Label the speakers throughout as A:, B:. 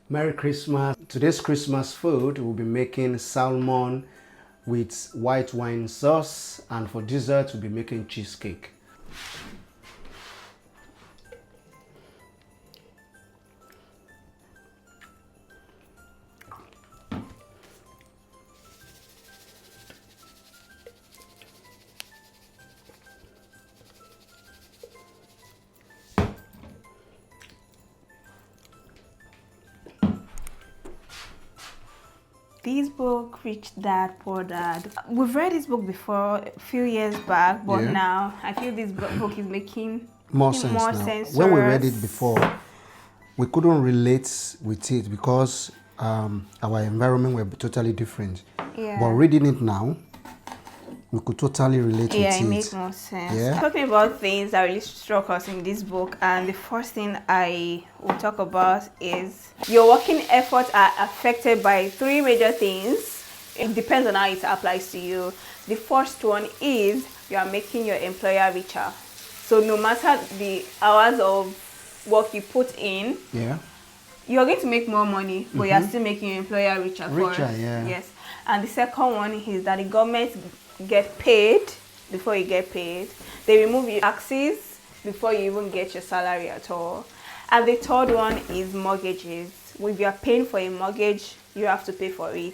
A: Merry Christmas. Today's Christmas food, we'll be making salmon with white wine sauce, and for dessert, we'll be making cheesecake.
B: This book, Rich Dad, Poor Dad. We've read this book before a few years back, but now I feel this book is making
A: more sense now. When we read it before, we couldn't relate with it because our environment were totally different.
B: Yeah.
A: But reading it now, we could totally relate with it.
B: Yeah, it makes more sense. Yeah. Talking about things that really struck us in this book, and the first thing I will talk about is your working efforts are affected by three major things. It depends on how it applies to you. The first one is you are making your employer richer. So no matter the hours of work you put in, you're going to make more money, but you're still making your employer richer. Yes. And the second one is that the government get paid before you get paid. They remove your taxes before you even get your salary at all. And the third one is mortgages. If you are paying for a mortgage, you have to pay for it.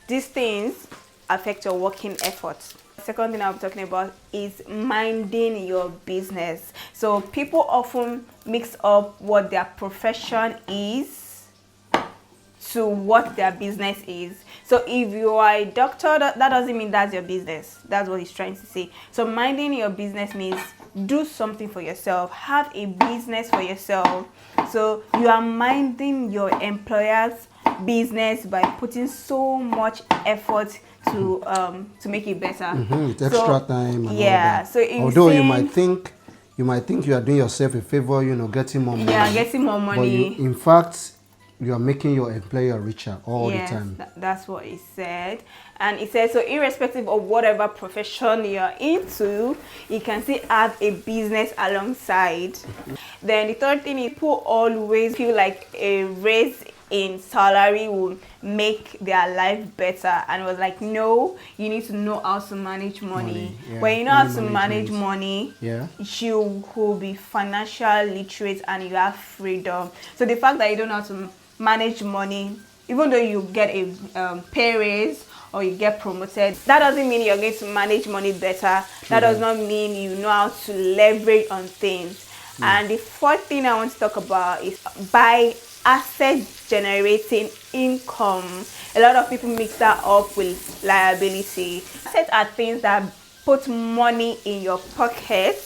B: These things affect your working efforts. The second thing I'll be talking about is minding your business. So people often mix up what their profession is to what their business is. So if you are a doctor, that doesn't mean that's your business. That's what he's trying to say. So minding your business means do something for yourself. Have a business for yourself. So you are minding your employer's business by putting so much effort to make it better.
A: With extra time and all that.
B: So
A: although you might think you are doing yourself a favor, getting more money.
B: Yeah, getting more money.
A: But in fact, you are making your employer richer all the time.
B: That's what he said. And he said, so irrespective of whatever profession you're into, you can still have a business alongside. Then the third thing is people always feel like a raise in salary will make their life better. And it was like, no, you need to know how to manage money. When you know how to manage money, you will be financially literate and you have freedom. So the fact that you don't know how to manage money, even though you get a pay raise or you get promoted, that doesn't mean you're going to manage money better. That does not mean you know how to leverage on things. And the fourth thing I want to talk about is by asset generating income. A lot of people mix that up with liability. Assets are things that put money in your pocket.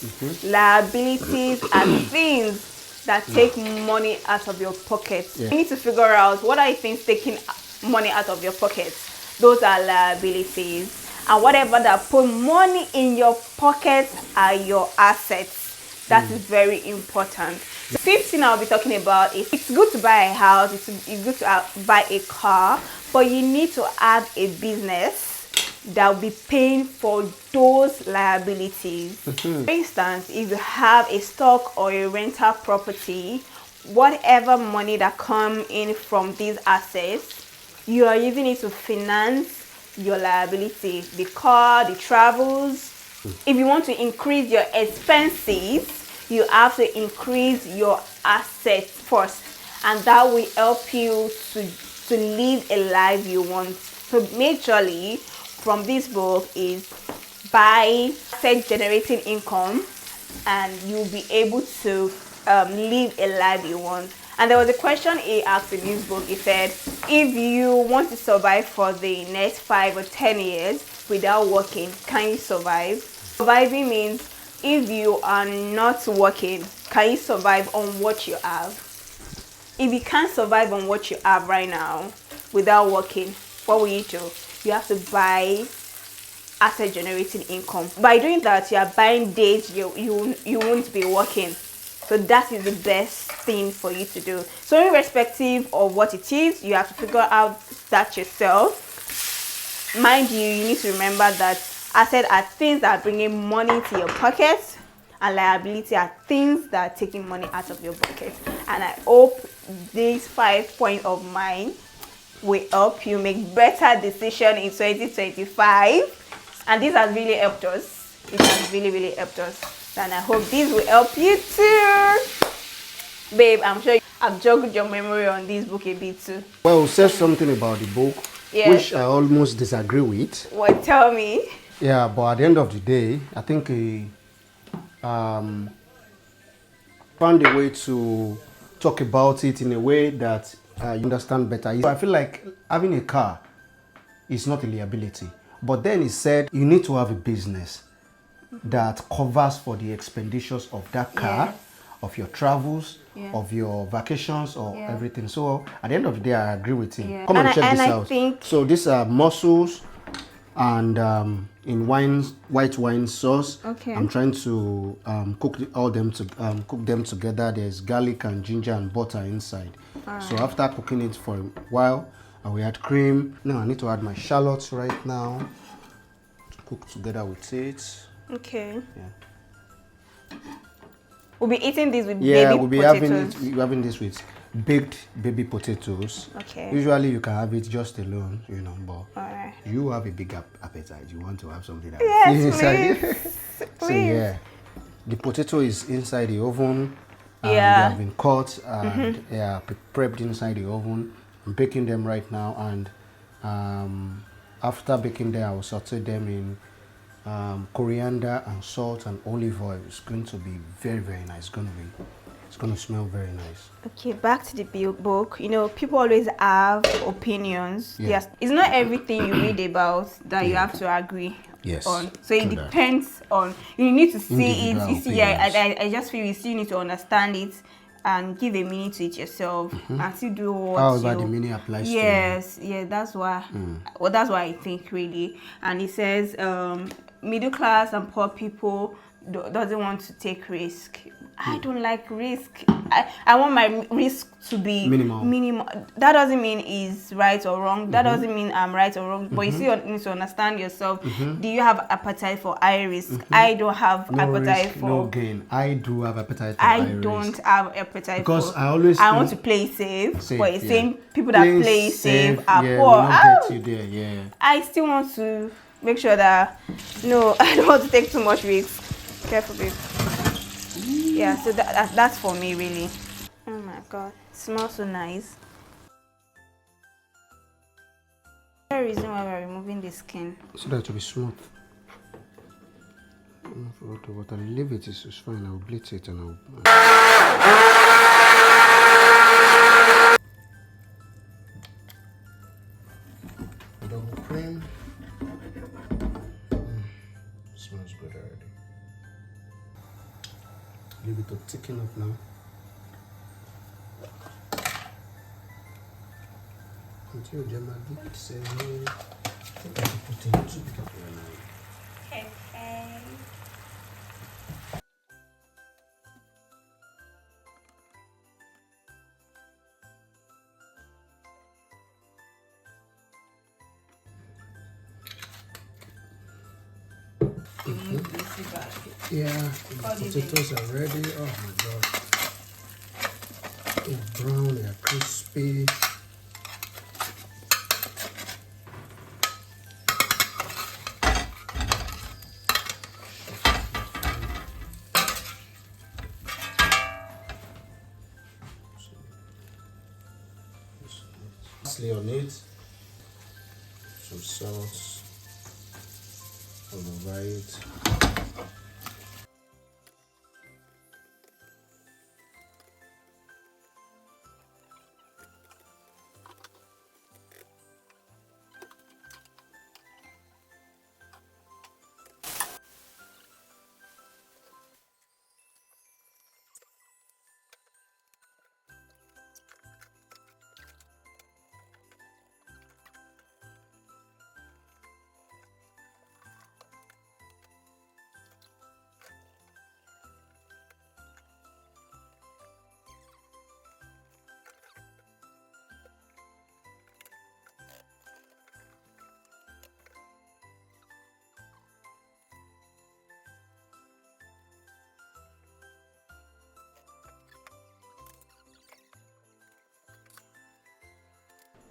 B: Liabilities are things that take money out of your pocket. You need to figure out what are things taking money out of your pocket. Those are liabilities. And whatever that put money in your pocket are your assets. That is very important. The fifth thing I'll be talking about is it's good to buy a house, it's good to buy a car, but you need to have a business that will be paying for those liabilities. For instance, if you have a stock or a rental property, whatever money that come in from these assets, you are using it to finance your liability, the car, the travels. If you want to increase your expenses, you have to increase your assets first, and that will help you to live a life you want. So majorly from this book is by asset generating income, and you'll be able to live a life you want. And there was a question he asked in this book. He said, if you want to survive for the next 5 or 10 years without working, can you survive? Surviving means if you are not working, can you survive on what you have? If you can't survive on what you have right now without working, what will you do? You have to buy asset generating income. By doing that, you are buying days you won't be working. So that is the best thing for you to do. So irrespective of what it is, you have to figure out that yourself. Mind you, you need to remember that assets are things that are bringing money to your pocket, and liability are things that are taking money out of your pocket. And I hope these 5 points of mine will help you make better decision in 2025, and this has really helped us. It has really helped us, and I hope this will help you too. Babe, I'm sure I've jogged your memory on this book a bit too.
A: Well, said something about the book,
B: Yes.
A: which I almost disagree with.
B: What? Tell me.
A: Yeah, but at the end of the day, I think he found a way to talk about it in a way that you understand better. I feel like having a car is not a liability. But then he said you need to have a business that covers for the expenditures of that car,
B: Yes.
A: of your travels,
B: Yeah.
A: of your vacations, or
B: Yeah.
A: everything. So at the end of the day, I agree with him.
B: Yeah.
A: Come and check this
B: I
A: out.
B: think
A: So these are mussels and in white wine sauce.
B: Okay.
A: I'm trying to cook them together. There's garlic and ginger and butter inside. So after cooking it for a while, we add cream. Now I need to add my shallots right now to cook together with it.
B: okay.
A: Yeah.
B: We'll be eating this with
A: Yeah,
B: baby
A: we'll be
B: potatoes.
A: having this with baked baby potatoes.
B: Okay.
A: Usually you can have it just alone, you know, but
B: Alright.
A: you have a big appetite. You want to have something that
B: Yes,
A: is inside.
B: please.
A: So
B: Please.
A: yeah, the potato is inside the oven. And
B: Yeah.
A: they have been cut and they are prepped inside the oven. I'm baking them right now, and after baking them, I will saute them in coriander and salt and olive oil. It's going to be very nice. It's going to smell very nice.
B: Okay, back to the book. You know, people always have opinions.
A: Yeah.
B: Yes, it's not everything you read about that you have to agree
A: Yes,
B: on. So it
A: true that.
B: depends on, you need to see it.
A: Individual
B: You see, yeah,
A: opinions.
B: I just feel you still need to understand it and give a meaning to it yourself and still do what
A: However,
B: you.
A: the meaning applies to you.
B: Yes, yeah, that's why. Well, that's why I think really. And it says middle class and poor people doesn't want to take risk. I don't like risk. I want my risk to be minimal. That doesn't mean is right or wrong. That doesn't mean I'm right or wrong. But you still need to understand yourself. Do you have appetite for high risk? I don't have
A: No
B: appetite
A: risk,
B: for.
A: no gain. I do have appetite for high
B: I
A: risk.
B: don't have appetite
A: Because
B: for.
A: I always
B: I want to
A: think-
B: play safe.
A: Safe,
B: But it's
A: yeah.
B: saying people that play safe are
A: yeah,
B: poor.
A: will not
B: Oh!
A: get you there. Yeah.
B: I still want to make sure that no, I don't want to take too much risk. Careful, babe. Yeah, so that's for me really. Oh my god, it smells so nice. The reason why we're removing the skin.
A: So that to be smooth. What I leave it is fine. I'll blitz it and I'll. Double cream. Smells good already. Leave it to thicken up now. Until the maggi say
B: Okay.
A: yeah, the potatoes are ready. Oh my god. They're brown, they're crispy. Lastly on it, some salt all over it.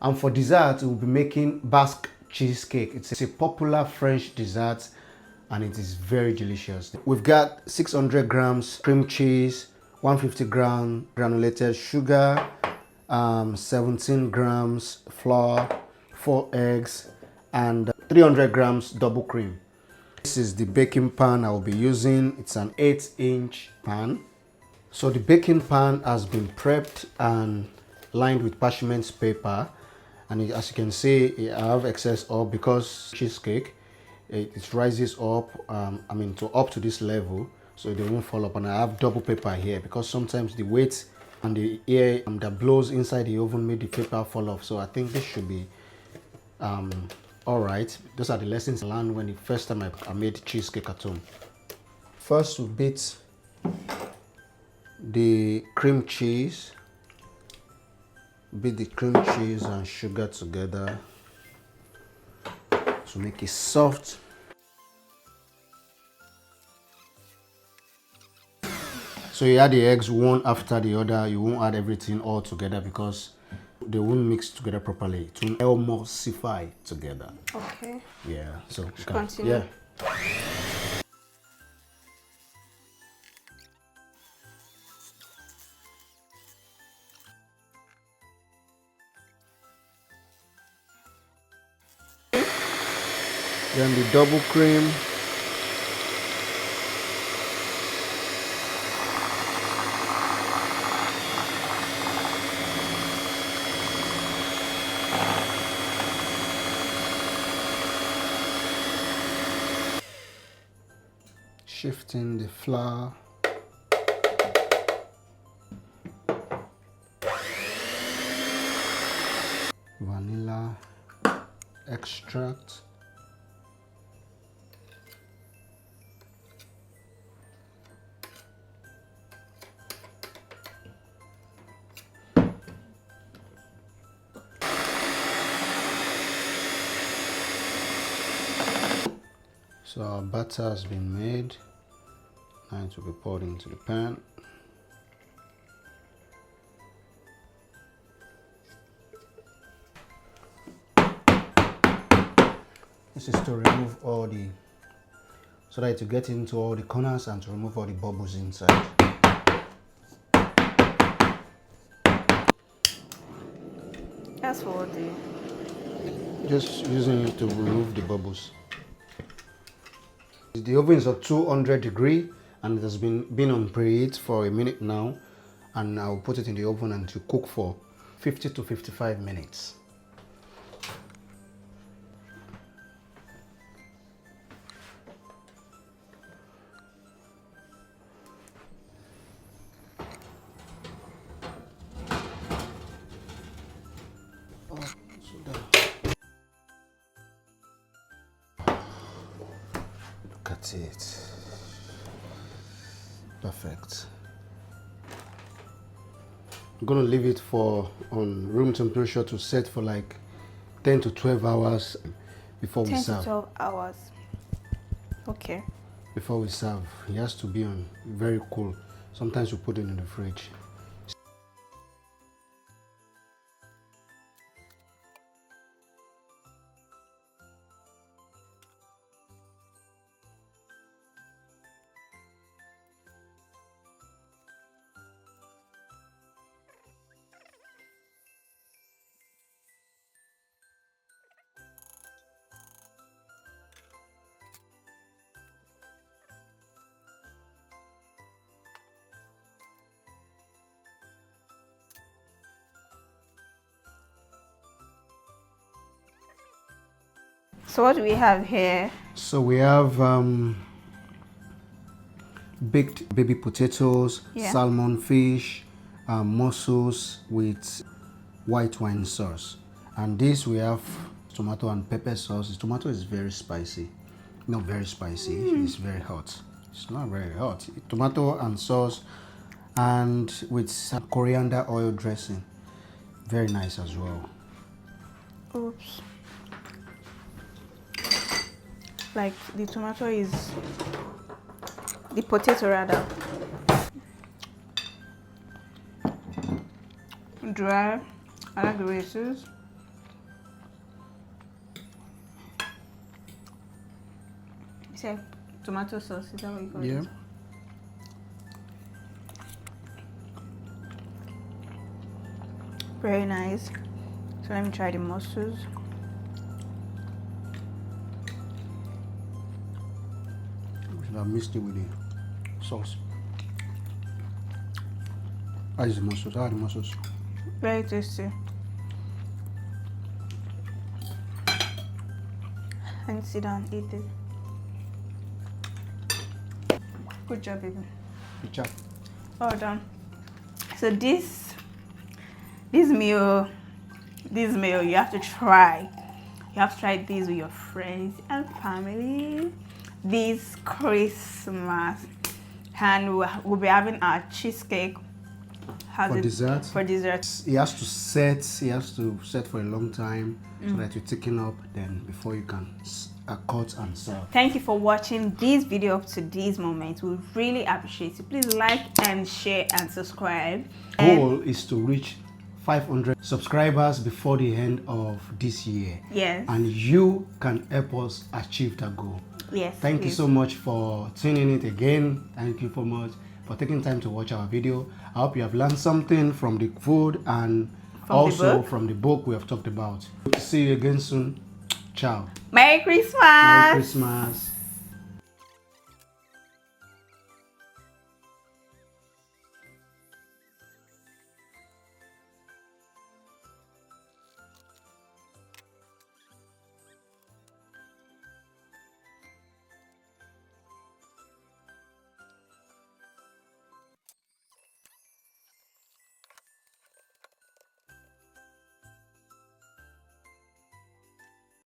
A: And for dessert, we'll be making Basque cheesecake. It's a popular French dessert and it is very delicious. We've got 600 grams cream cheese, 150 gram granulated sugar, 17 grams flour, 4 eggs, and 300 grams double cream. This is the baking pan I will be using. It's an 8-inch pan. So the baking pan has been prepped and lined with parchment paper. And as you can see, I have excess oil because cheesecake, it rises up, up to this level, so they won't fall up. And I have double paper here because sometimes the weight and the air that blows inside the oven made the paper fall off. So I think this should be all right. Those are the lessons I learned when the first time I made cheesecake at home. First, we beat the cream cheese. Beat the cream cheese and sugar together to make it soft. So you add the eggs one after the other. You won't add everything all together because they won't mix together properly. It will emulsify together.
B: Okay.
A: Yeah. So
B: continue.
A: Yeah. Then the double cream. Shifting the flour. Vanilla extract. So our batter has been made. Now it will be poured into the pan. This is to remove all the, so that to get into all the corners and to remove all the bubbles inside.
B: That's for the...
A: Just using it to remove the bubbles. The oven is at 200 degrees and it has been on preheat for a minute now, and I'll put it in the oven and to cook for 50 to 55 minutes. Look at it. Perfect. I'm gonna leave it on room temperature to set for like 10 to 12 hours before we serve.
B: 10 to 12 hours. Okay.
A: Before we serve, it has to be on very cool. Sometimes we put it in the fridge.
B: So what do we have here?
A: So we have baked baby potatoes, salmon fish, mussels with white wine sauce. And this we have tomato and pepper sauce. The tomato is very spicy. Not very spicy, it's very hot. It's not very hot. Tomato and sauce and with some coriander oil dressing. Very nice as well.
B: Oops. Like the tomato is, the potato rather, dry. I like the way it is. Check tomato sauce. Is that what you call
A: Yeah.
B: it? Very nice. So let me try the mussels.
A: We should have mixed it with the sauce. How is the mussels? How are the mussels?
B: Very tasty. And sit down, eat it. Good job, baby.
A: Good job.
B: Well done. So this meal you have to try. You have to try this with your friends and family this Christmas. And we'll be having our cheesecake
A: For dessert?
B: For dessert.
A: He has to set for a long time so that you're taking up then before you can cut and serve.
B: Thank you for watching this video up to this moment. We really appreciate it. Please like and share and subscribe.
A: Goal is to reach 500 subscribers before the end of this year.
B: Yes.
A: And you can help us achieve that goal.
B: Yes.
A: Thank you so much for tuning in again. Thank you so much for taking time to watch our video. I hope you have learned something from the food and also from the book we have talked about. See you again soon. Ciao.
B: Merry Christmas.
A: Merry Christmas.